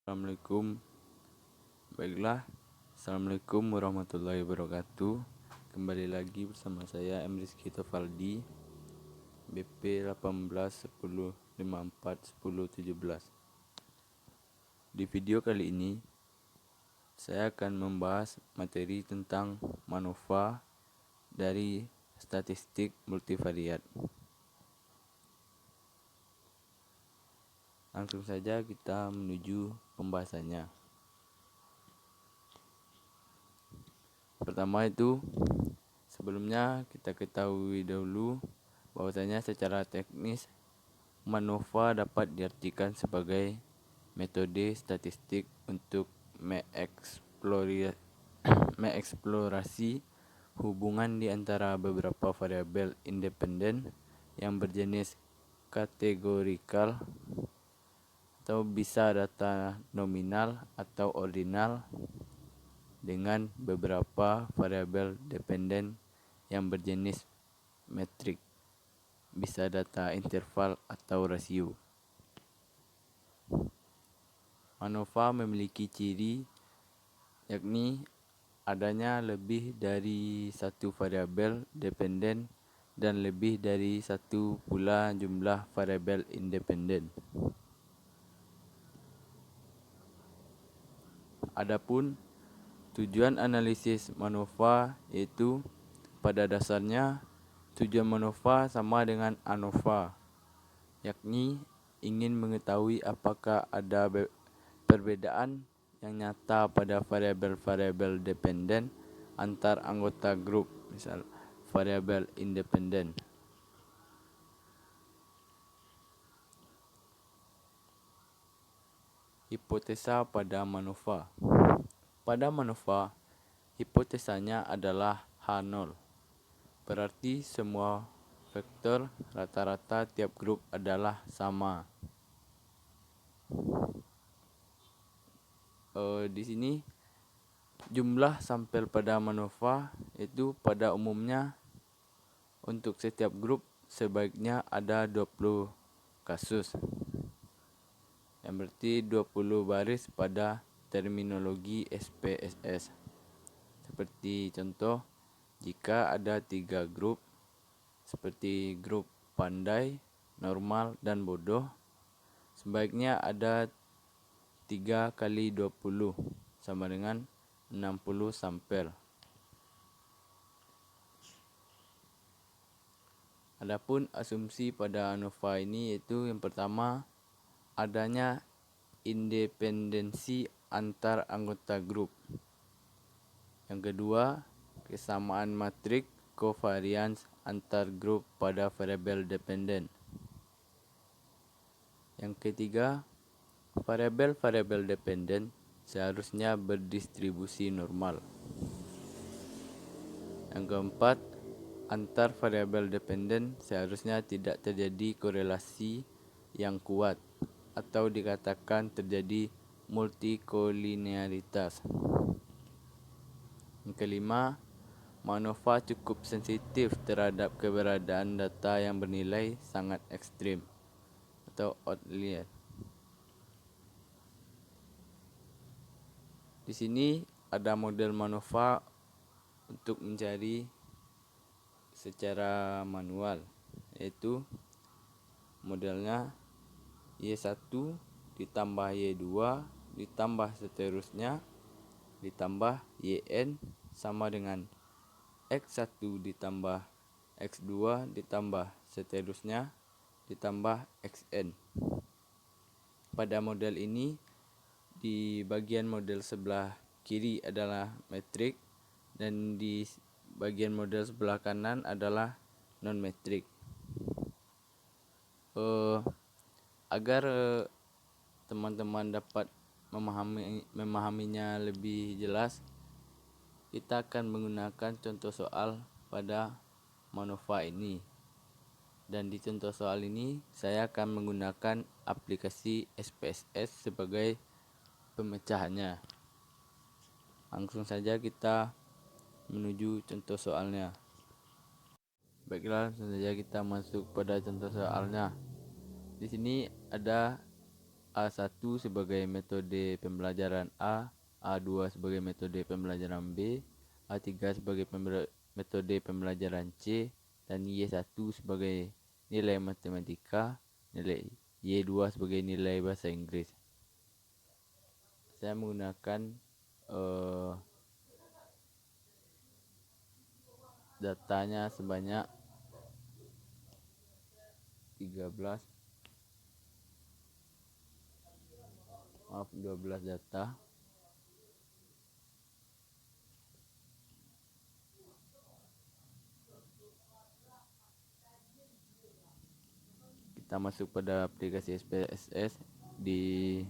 Assalamualaikum. Baiklah, Assalamualaikum warahmatullahi wabarakatuh. Kembali lagi bersama saya M. Rizky Tofaldi, BP 1810541017. Di video kali ini saya akan membahas materi tentang MANOVA dari statistik multivariat. Langsung saja kita menuju pembahasannya. Pertama itu, sebelumnya kita ketahui dahulu bahwasanya secara teknis MANOVA dapat diartikan sebagai metode statistik untuk mengeksplorasi hubungan di antara beberapa variabel independen yang berjenis kategorikal atau bisa data nominal atau ordinal dengan beberapa variabel dependen yang berjenis metrik, bisa data interval atau rasio. MANOVA memiliki ciri yakni adanya lebih dari satu variabel dependen dan lebih dari satu pula jumlah variabel independen. Adapun tujuan analisis MANOVA yaitu pada dasarnya tujuan MANOVA sama dengan ANOVA, yakni ingin mengetahui apakah ada perbedaan yang nyata pada variabel-variabel dependen antar anggota grup, misal variabel independen. Hipotesa pada MANOVA. Pada MANOVA, hipotesanya adalah H0. Berarti semua vektor rata-rata tiap grup adalah sama. Di sini jumlah sampel pada MANOVA itu pada umumnya untuk setiap grup sebaiknya ada 20 kasus. Yang berarti 20 baris pada terminologi SPSS. Seperti contoh, jika ada 3 grup seperti grup pandai, normal, dan bodoh, sebaiknya ada 3 kali 20 sama dengan 60 sampel. Adapun asumsi pada ANOVA ini yaitu yang pertama, adanya independensi antar anggota grup. Yang kedua, kesamaan matrik covariance antar grup pada variabel dependen. Yang ketiga, variabel-variabel dependen seharusnya berdistribusi normal. Yang keempat, antar variabel dependen seharusnya tidak terjadi korelasi yang kuat atau dikatakan terjadi multikolinearitas. Yang kelima, MANOVA cukup sensitif terhadap keberadaan data yang bernilai sangat ekstrim atau outlier. Di sini ada model MANOVA untuk mencari secara manual, yaitu modelnya Y1 ditambah Y2 ditambah seterusnya ditambah YN sama dengan X1 ditambah X2 ditambah seterusnya ditambah XN. Pada model ini, di bagian model sebelah kiri adalah metrik dan di bagian model sebelah kanan adalah non-metrik. Agar teman-teman dapat memahaminya lebih jelas, kita akan menggunakan contoh soal pada MANOVA ini. Dan di contoh soal ini saya akan menggunakan aplikasi SPSS sebagai pemecahannya. Langsung saja kita menuju contoh soalnya. Baiklah, langsung saja kita masuk pada contoh soalnya. Di sini ada A1 sebagai metode pembelajaran A, A2 sebagai metode pembelajaran B, A3 sebagai metode pembelajaran C, dan Y1 sebagai nilai matematika, nilai Y2 sebagai nilai bahasa Inggris. Saya menggunakan datanya sebanyak 12 data. Kita masuk pada aplikasi SPSS di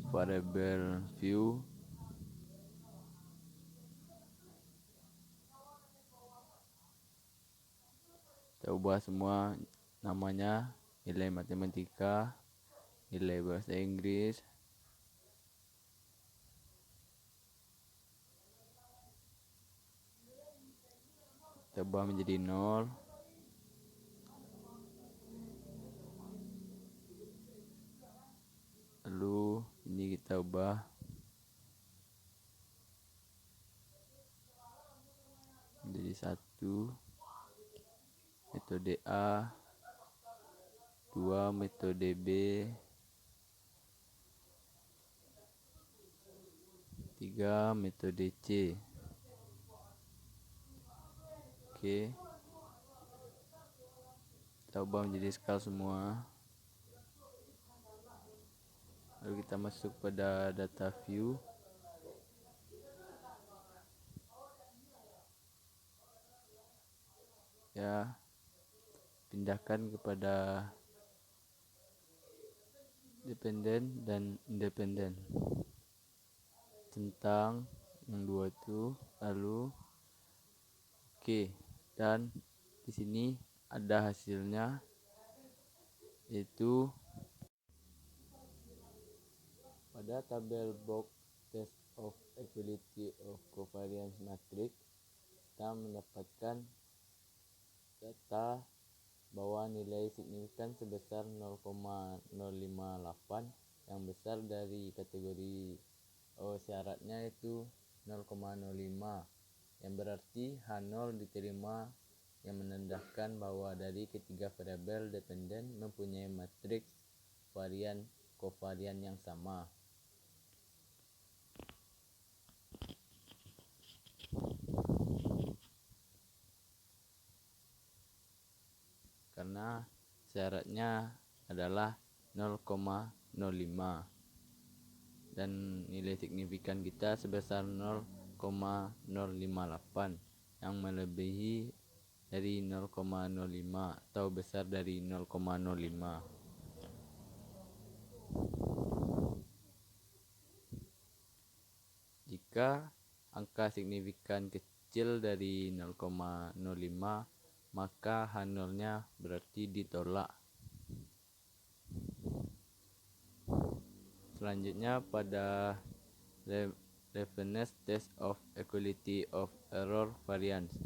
variable view. Kita ubah semua namanya, nilai matematika, nilai bahasa Inggris, kita ubah menjadi 0. Lalu ini kita ubah menjadi 1, metode A, 2 metode B, 3 metode C. Oke, kita ubah menjadi skala semua. Lalu kita masuk pada data view. Ya, pindahkan kepada dependen dan independen. Tentang yang dua itu, lalu oke, dan di sini ada hasilnya, yaitu pada tabel box test of equality of covariance matrix kita mendapatkan data bahwa nilai signifikan sebesar 0,058 yang besar dari kategori syaratnya itu 0,05, yang berarti H0 diterima, yang menandakan bahwa dari ketiga variabel dependen mempunyai matriks varian kovarian yang sama. Karena syaratnya adalah 0,05 dan nilai signifikan kita sebesar 0,058 yang melebihi dari 0,05 atau besar dari 0,05. Jika angka signifikan kecil dari 0,05, maka H0-nya berarti ditolak. Selanjutnya pada Leibniz test of equality of error variance.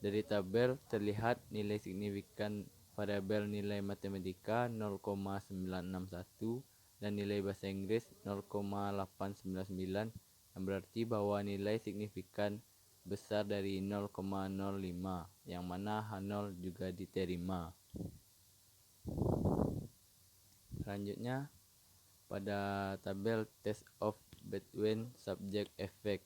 Dari tabel terlihat nilai signifikan variabel nilai matematika 0,961 dan nilai bahasa Inggris 0,899, yang berarti bahwa nilai signifikan besar dari 0,05, yang mana H0 juga diterima. Selanjutnya pada tabel test of between subject effect.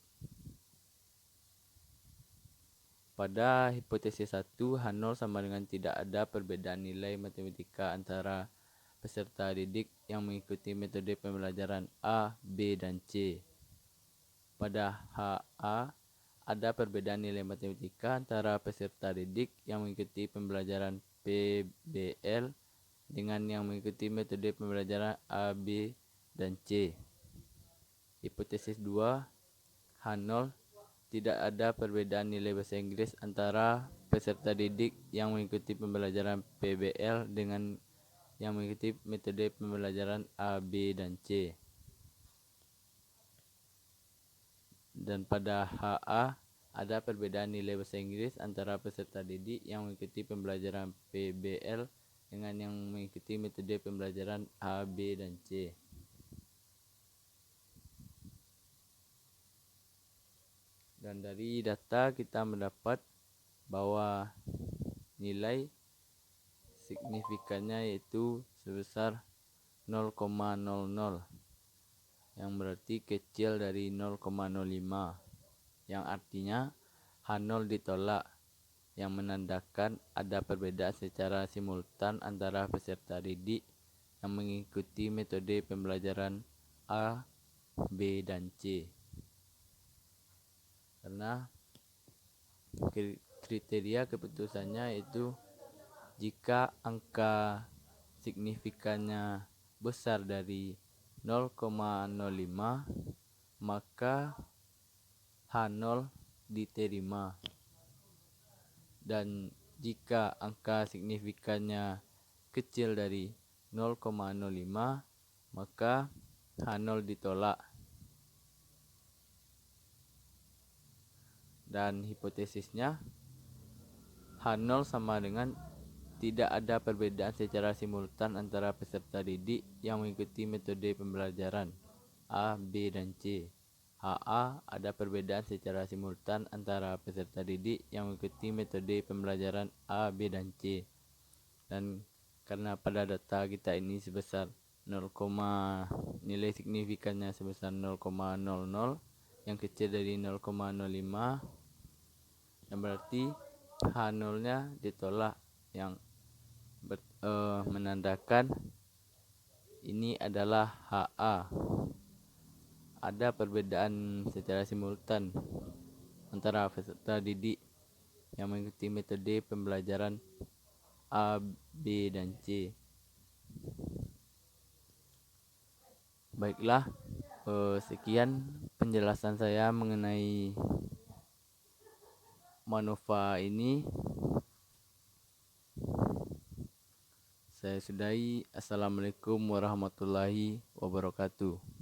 Pada hipotesis 1, H0 sama dengan tidak ada perbedaan nilai matematika antara peserta didik yang mengikuti metode pembelajaran A, B, dan C. Pada HA, ada perbedaan nilai matematika antara peserta didik yang mengikuti pembelajaran PBL dengan yang mengikuti metode pembelajaran A, B, dan C. Hipotesis 2, H0 tidak ada perbedaan nilai bahasa Inggris antara peserta didik yang mengikuti pembelajaran PBL dengan yang mengikuti metode pembelajaran A, B, dan C. Dan pada HA ada perbedaan nilai bahasa Inggris antara peserta didik yang mengikuti pembelajaran PBL dengan yang mengikuti metode pembelajaran A, B, dan C. Dan dari data kita mendapat bahwa nilai signifikannya yaitu sebesar 0,00, yang berarti kecil dari 0,05, yang artinya H0 ditolak, yang menandakan ada perbedaan secara simultan antara peserta didik yang mengikuti metode pembelajaran A, B, dan C. Karena kriteria keputusannya itu jika angka signifikannya besar dari 0,05, maka H0 diterima, dan jika angka signifikannya kecil dari 0,05, maka H0 ditolak. Dan hipotesisnya H0 sama dengan tidak ada perbedaan secara simultan antara peserta didik yang mengikuti metode pembelajaran A, B, dan C. HA ada perbedaan secara simultan antara peserta didik yang mengikuti metode pembelajaran A, B, dan C. Dan karena pada data kita ini sebesar 0, nilai signifikannya sebesar 0,00, yang kecil dari 0,05, yang berarti H0-nya ditolak, yang menandakan ini adalah HA. Ada perbedaan secara simultan antara peserta didik yang mengikuti metode pembelajaran A, B, dan C. Baiklah, sekian penjelasan saya mengenai MANOVA ini. Saya sudahi. Assalamualaikum warahmatullahi wabarakatuh.